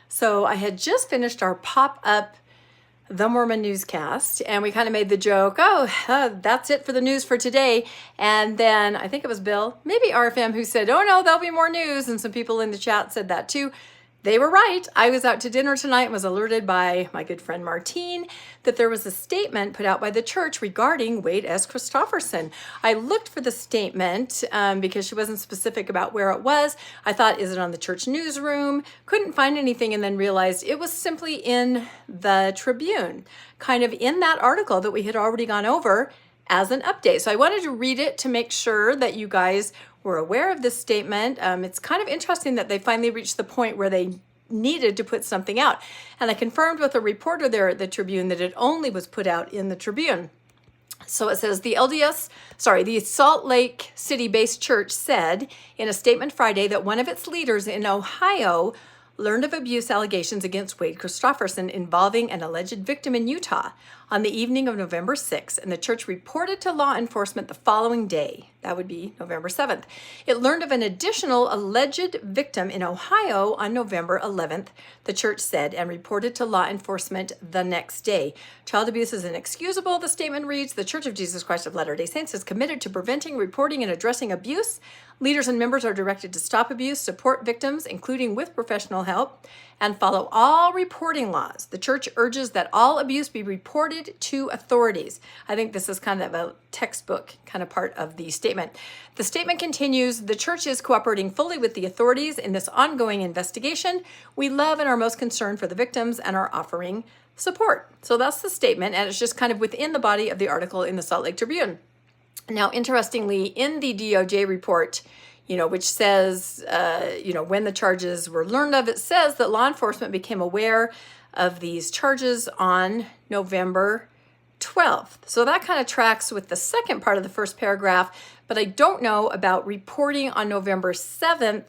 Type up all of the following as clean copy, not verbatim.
So I had just finished our pop-up The Mormon Newscast, and we kind of made the joke, that's it for the news for today. And then I think it was Bill, maybe RFM, who said, oh no, there'll be more news. And some people in the chat said that too. They were right. I was out to dinner tonight and was alerted by my good friend Martine that there was a statement put out by the church regarding Wade S. Christofferson. I looked for the statement because she wasn't specific about where it was. I thought, is it on the church newsroom? Couldn't find anything, and then realized it was simply in the Tribune, kind of in that article that we had already gone over as an update. So I wanted to read it to make sure that you guys were aware of this statement. It's kind of interesting that they finally reached the point where they needed to put something out. And I confirmed with a reporter there at the Tribune that it only was put out in the Tribune. So it says the Salt Lake City-based church said in a statement Friday that one of its leaders in Ohio learned of abuse allegations against Wade Christofferson involving an alleged victim in Utah on the evening of November 6th, and the church reported to law enforcement the following day. That would be November 7th. It learned of an additional alleged victim in Ohio on November 11th, the church said, and reported to law enforcement the next day. Child abuse is inexcusable, the statement reads. The Church of Jesus Christ of Latter-day Saints is committed to preventing, reporting, and addressing abuse. Leaders and members are directed to stop abuse, support victims, including with professional help, and follow all reporting laws. The church urges that all abuse be reported to authorities. I think this is kind of a textbook kind of part of the statement. The statement continues, the church is cooperating fully with the authorities in this ongoing investigation. We love and are most concerned for the victims and are offering support. So that's the statement, and it's just kind of within the body of the article in the Salt Lake Tribune. Now, interestingly, in the DOJ report, which says, when the charges were learned of, it says that law enforcement became aware of these charges on November 12th. So that kind of tracks with the second part of the first paragraph, but I don't know about reporting on November 7th.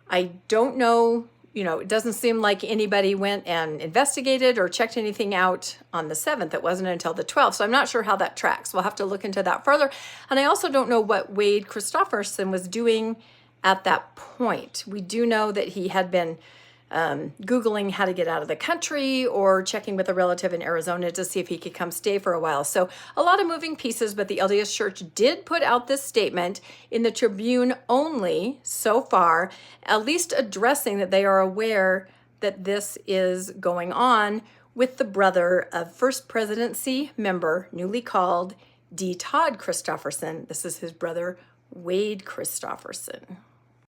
I don't know, it doesn't seem like anybody went and investigated or checked anything out on the 7th. It wasn't until the 12th. So I'm not sure how that tracks. We'll have to look into that further. And I also don't know what Wade Christofferson was doing at that point. We do know that he had been Googling how to get out of the country or checking with a relative in Arizona to see if he could come stay for a while. So a lot of moving pieces, but the LDS Church did put out this statement in the Tribune only so far, at least addressing that they are aware that this is going on with the brother of First Presidency member, newly called D. Todd Christofferson. This is his brother, Wade Christofferson.